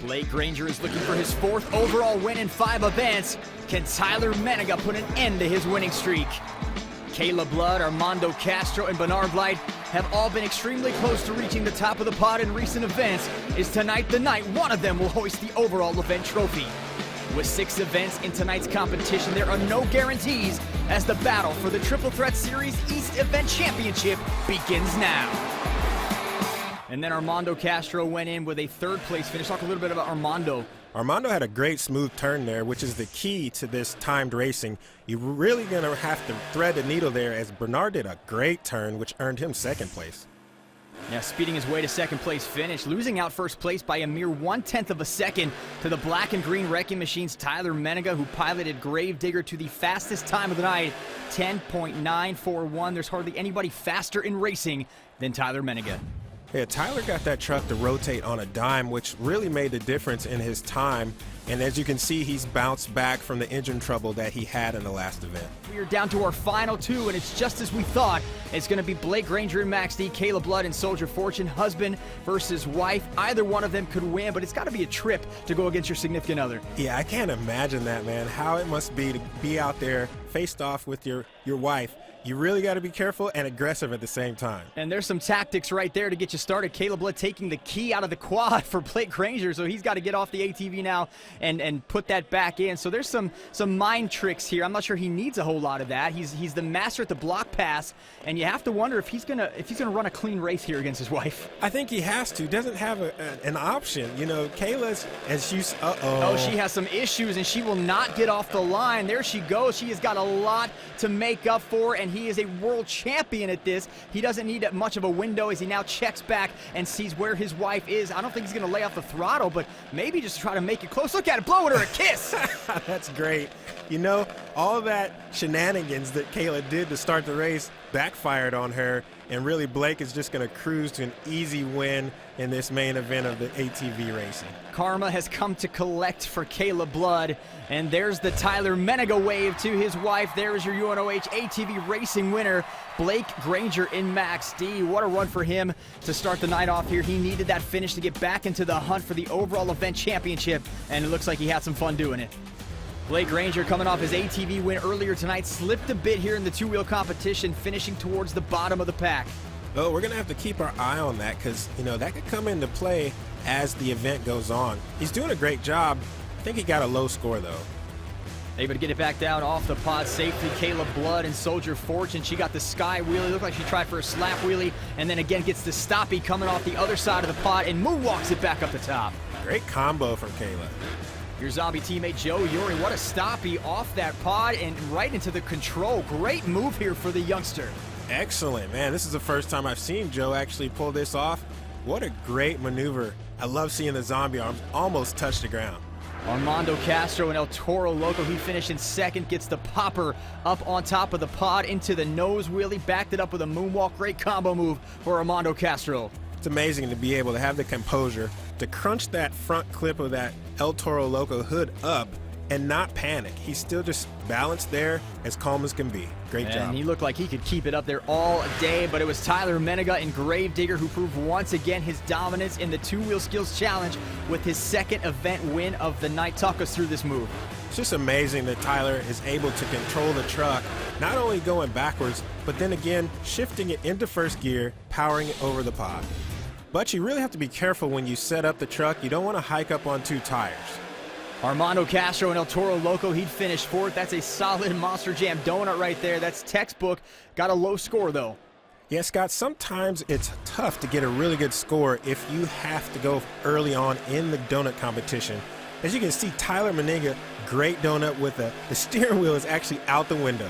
Blake Granger is looking for his 4th overall win in 5 events. Can Tyler Menega put an end to his winning streak? Caleb Blood, Armando Castro, and Bernard Light have all been extremely close to reaching the top of the pod in recent events. Is tonight the night one of them will hoist the overall event trophy? With 6 events in tonight's competition, there are no guarantees as the battle for the Triple Threat Series East Event Championship begins now. And then Armando Castro went in with a 3rd place finish. Talk a little bit about Armando. Armando had a great smooth turn there, which is the key to this timed racing. You're really going to have to thread the needle there, as Bernard did a great turn, which earned him 2nd place. Yeah, speeding his way to 2nd place finish, losing out 1st place by a mere 1/10 of a second to the black and green wrecking machine's Tyler Menega, who piloted Gravedigger to the fastest time of the night, 10.941. There's hardly anybody faster in racing than Tyler Menega. Yeah, Tyler got that truck to rotate on a dime, which really made the difference in his time. And as you can see, he's bounced back from the engine trouble that he had in the last event. We are down to our final 2, and it's just as we thought. It's going to be Blake Granger and Max D, Caleb Blood and Soldier Fortune, husband versus wife. Either one of them could win, but it's got to be a trip to go against your significant other. Yeah, I can't imagine that, man. How it must be to be out there faced off with your wife. You really got to be careful and aggressive at the same time. And there's some tactics right there to get you started. Caleb Blood taking the key out of the quad for Blake Granger, so he's got to get off the ATV now and put that back in. So there's some mind tricks here. I'm not sure he needs a whole lot of that. He's the master at the block pass, and you have to wonder if he's gonna run a clean race here against his wife. I think he has to. Doesn't have an option. You know, Kayla's, and she's Oh, she has some issues, and she will not get off the line. There she goes. She has got a lot to make up for, and he is a world champion at this. He doesn't need much of a window as he now checks back and sees where his wife is. I don't think he's going to lay off the throttle, but maybe just try to make it close. Look at it, blowing her a kiss. That's great. You know, all that shenanigans that Kayla did to start the race backfired on her, and really Blake is just going to cruise to an easy win in this main event of the ATV racing. Karma has come to collect for Caleb Blood, and there's the Tyler Menega wave to his wife. There's your UNOH ATV racing winner, Blake Granger in Max D. What a run for him to start the night off here. He needed that finish to get back into the hunt for the overall event championship, and it looks like he had some fun doing it. Blake Granger, coming off his ATV win earlier tonight, slipped a bit here in the 2-wheel competition, finishing towards the bottom of the pack. Oh, we're going to have to keep our eye on that, because, you know, that could come into play as the event goes on. He's doing a great job. I think he got a low score, though. Able to get it back down off the pod safely. Caleb Blood and Soldier Fortune. She got the sky wheelie. Looked like she tried for a slap wheelie, and then again gets the stoppie coming off the other side of the pod and moonwalks it back up the top. Great combo from Caleb. Your zombie teammate Joe Uri, what a stoppie off that pod and right into the control. Great move here for the youngster. Excellent, man. This is the first time I've seen Joe actually pull this off. What a great maneuver. I love seeing the zombie arms almost touch the ground. Armando Castro and El Toro Loco, he finished in 2nd, gets the popper up on top of the pod into the nose wheelie, backed it up with a moonwalk. Great combo move for Armando Castro. It's amazing to be able to have the composure to crunch that front clip of that El Toro Loco hood up and not panic. He's still just balanced there, as calm as can be. Great job. And he looked like he could keep it up there all day, but it was Tyler Menega and Gravedigger who proved once again his dominance in the 2-wheel skills challenge with his 2nd event win of the night. Talk us through this move. It's just amazing that Tyler is able to control the truck, not only going backwards, but then again shifting it into 1st gear, powering it over the pod. But you really have to be careful when you set up the truck. You don't want to hike up on 2 tires. Armando Castro and El Toro Loco, he'd finished 4th. That's a solid Monster Jam donut right there. That's textbook. Got a low score, though. Yeah, Scott, sometimes it's tough to get a really good score if you have to go early on in the donut competition. As you can see, Tyler Menega, great donut with the steering wheel is actually out the window.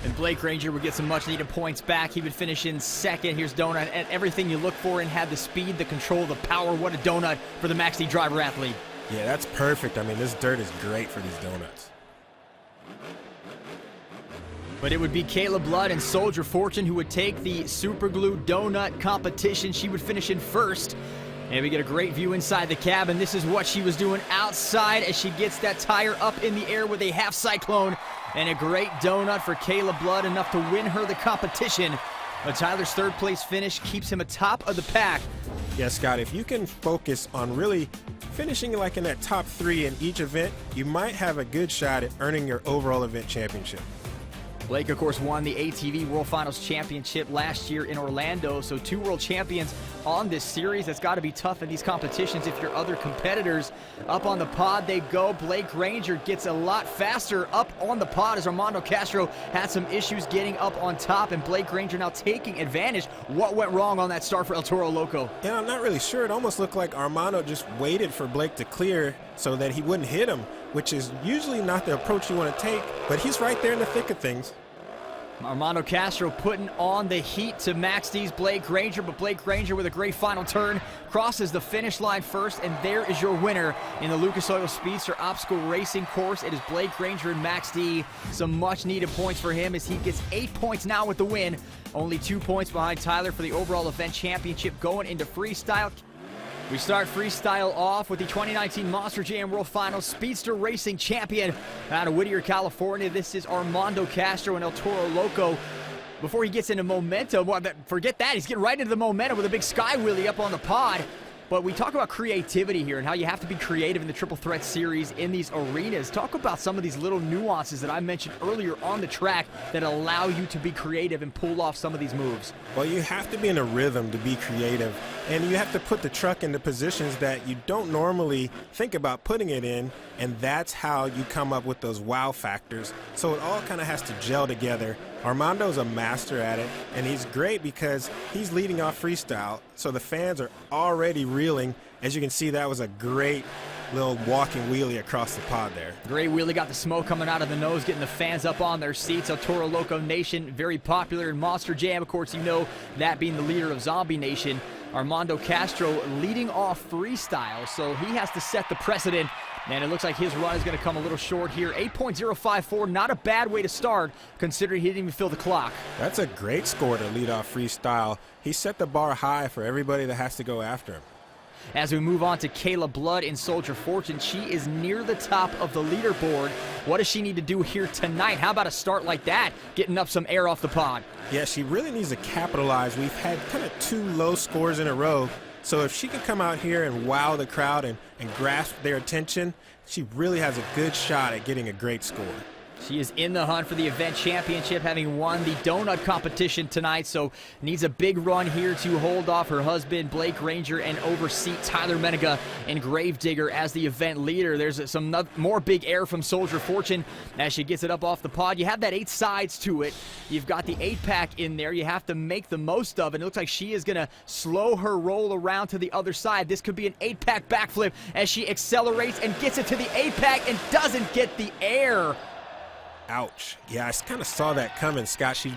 And Blake Granger would get some much-needed points back. He would finish in 2nd. Here's Donut, and everything you look for, and had the speed, the control, the power. What a donut for the Max D driver athlete. Yeah, that's perfect. I mean, this dirt is great for these donuts. But it would be Caleb Blood and Soldier Fortune who would take the Super Glue Donut competition. She would finish in 1st. And we get a great view inside the cabin. This is what she was doing outside as she gets that tire up in the air with a half cyclone. And a great donut for Caleb Blood, enough to win her the competition. But Tyler's 3rd place finish keeps him atop of the pack. Yeah, Scott, if you can focus on really finishing like in that top 3 in each event, you might have a good shot at earning your overall event championship. Blake, of course, won the ATV World Finals Championship last year in Orlando, so 2 world champions on this series. That's got to be tough in these competitions if your other competitors up on the pod they go. Blake Granger gets a lot faster up on the pod as Armando Castro had some issues getting up on top, and Blake Granger now taking advantage. What went wrong on that start for El Toro Loco? Yeah, I'm not really sure. It almost looked like Armando just waited for Blake to clear so that he wouldn't hit him, which is usually not the approach you want to take, but he's right there in the thick of things. Armando Castro putting on the heat to Max D's Blake Granger, but Blake Granger with a great final turn crosses the finish line first, and there is your winner in the Lucas Oil Speedster Obstacle Racing course. It is Blake Granger and Max D. Some much needed points for him as he gets 8 points now with the win. Only 2 points behind Tyler for the overall event championship going into freestyle. We start freestyle off with the 2019 Monster Jam World Finals Speedster Racing Champion out of Whittier, California. This is Armando Castro and El Toro Loco. Before he gets into momentum, well, forget that, he's getting right into the momentum with a big sky wheelie up on the pod. But we talk about creativity here and how you have to be creative in the Triple Threat Series in these arenas. Talk about some of these little nuances that I mentioned earlier on the track that allow you to be creative and pull off some of these moves. Well, you have to be in a rhythm to be creative, and you have to put the truck into positions that you don't normally think about putting it in, and that's how you come up with those wow factors. So it all kind of has to gel together. Armando's a master at it, and he's great because he's leading off freestyle, so the fans are already reeling. As you can see, that was a great little walking wheelie across the pod there. Great wheelie, got the smoke coming out of the nose, getting the fans up on their seats. El Toro Loco Nation, very popular in Monster Jam. Of course, you know that being the leader of Zombie Nation. Armando Castro leading off freestyle, so he has to set the precedent. And it looks like his run is going to come a little short here. 8.054, not a bad way to start, considering he didn't even fill the clock. That's a great score to lead off freestyle. He set the bar high for everybody that has to go after him. As we move on to Kayla Blood in Soldier Fortune, she is near the top of the leaderboard. What does she need to do here tonight? How about a start like that, getting up some air off the pod? Yeah, she really needs to capitalize. We've had kind of 2 low scores in a row. So if she can come out here and wow the crowd and grasp their attention, she really has a good shot at getting a great score. She is in the hunt for the event championship, having won the donut competition tonight, so needs a big run here to hold off her husband, Blake Granger, and oversee Tyler Menega and Gravedigger as the event leader. There's some more big air from Soldier Fortune as she gets it up off the pod. You have that 8 sides to it. You've got the 8-pack in there. You have to make the most of it. It looks like she is going to slow her roll around to the other side. This could be an 8-pack backflip as she accelerates and gets it to the 8-pack and doesn't get the air. Ouch. Yeah, I kind of saw that coming, Scott. She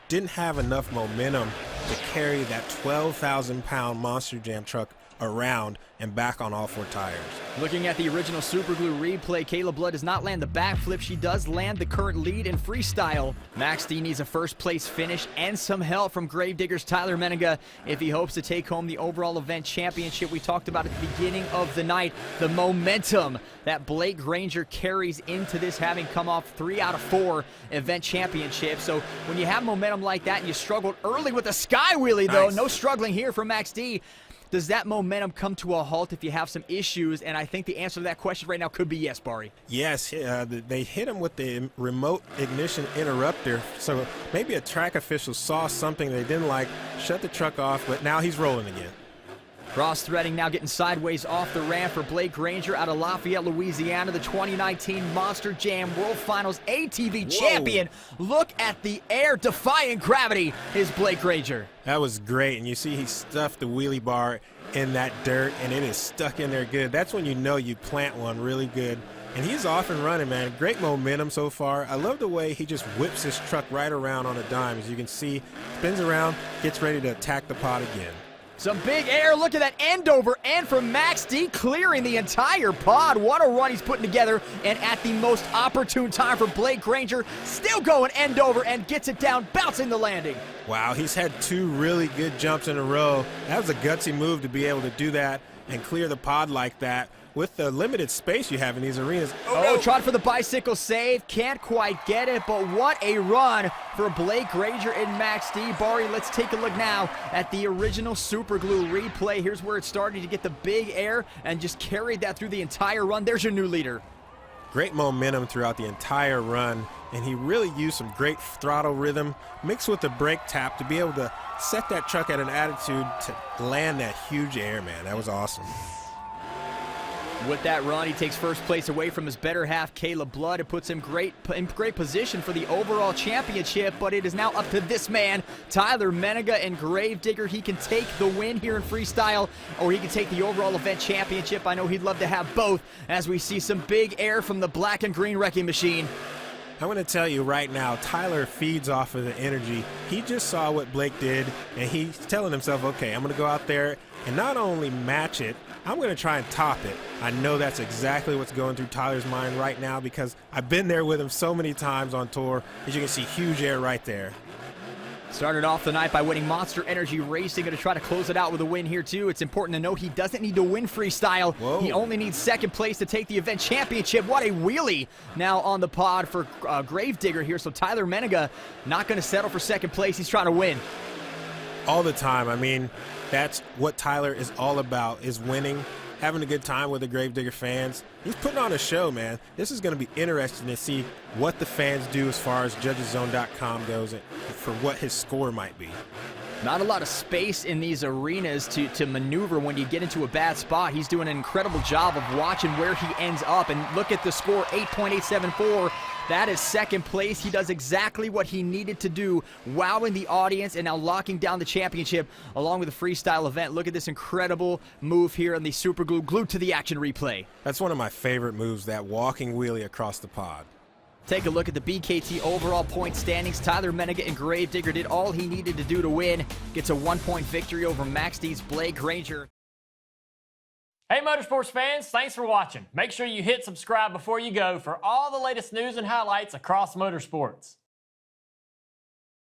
didn't have enough momentum to carry that 12,000-pound Monster Jam truck around and back on all 4 tires. Looking at the original Super Glue replay, Kayla Blood does not land the backflip. She does land the current lead in freestyle. Max D needs a first-place finish and some help from Gravedigger's Tyler Menega if he hopes to take home the overall event championship. We talked about at the beginning of the night, the momentum that Blake Granger carries into this, having come off 3 out of 4 event championships. So when you have momentum like that and you struggled early with the sky wheelie, though, no struggling here from Max D. Does that momentum come to a halt if you have some issues? And I think the answer to that question right now could be yes, Barry. Yes, they hit him with the remote ignition interrupter. So maybe a track official saw something they didn't like, shut the truck off, but now he's rolling again. Cross-threading now, getting sideways off the ramp for Blake Granger out of Lafayette, Louisiana, the 2019 Monster Jam World Finals ATV champion. Look at the air, defying gravity is Blake Granger. That was great, and you see he stuffed the wheelie bar in that dirt, and it is stuck in there good. That's when you know you plant one really good. And he's off and running, man. Great momentum so far. I love the way he just whips his truck right around on a dime. As you can see, spins around, gets ready to attack the pod again. Some big air. Look at that end over end from Max D, clearing the entire pod. What a run he's putting together, and at the most opportune time for Blake Granger, still going end over and gets it down, bouncing the landing. Wow, he's had 2 really good jumps in a row. That was a gutsy move to be able to do that and clear the pod like that with the limited space you have in these arenas. Oh, tried for the bicycle save. Can't quite get it, but what a run for Blake Granger and Max D. Bari, let's take a look now at the original Super Glue replay. Here's where it started to get the big air and just carried that through the entire run. There's your new leader. Great momentum throughout the entire run, and he really used some great throttle rhythm mixed with the brake tap to be able to set that truck at an attitude to land that huge air, man. That was awesome. With that run, he takes first place away from his better half, Caleb Blood. It puts him in great position for the overall championship, but it is now up to this man, Tyler Menega and Gravedigger. He can take the win here in freestyle, or he can take the overall event championship. I know he'd love to have both, as we see some big air from the black and green wrecking machine. I'm going to tell you right now, Tyler feeds off of the energy. He just saw what Blake did, and he's telling himself, okay, I'm going to go out there and not only match it, I'm going to try and top it. I know that's exactly what's going through Tyler's mind right now because I've been there with him so many times on tour. As you can see, huge air right there. Started off the night by winning Monster Energy Racing. Going to try to close it out with a win here, too. It's important to note he doesn't need to win freestyle. Whoa. He only needs second place to take the event championship. What a wheelie now on the pod for Gravedigger here. So Tyler Menega not going to settle for second place. He's trying to win. All the time. I mean, that's what Tyler is all about, is winning, having a good time with the Gravedigger fans. He's putting on a show, man. This is going to be interesting to see what the fans do as far as judgeszone.com goes for what his score might be. Not a lot of space in these arenas to maneuver when you get into a bad spot. He's doing an incredible job of watching where he ends up. And look at the score, 8.874. That is second place. He does exactly what he needed to do, wowing the audience and now locking down the championship along with the freestyle event. Look at this incredible move here on the Super Glue glued to the action replay. That's one of my favorite moves, that walking wheelie across the pod. Take a look at the BKT overall point standings. Tyler Menega and Gravedigger did all he needed to do to win. Gets a 1-point victory over Max D's Blake Granger. Hey Motorsports fans, thanks for watching. Make sure you hit subscribe before you go for all the latest news and highlights across motorsports.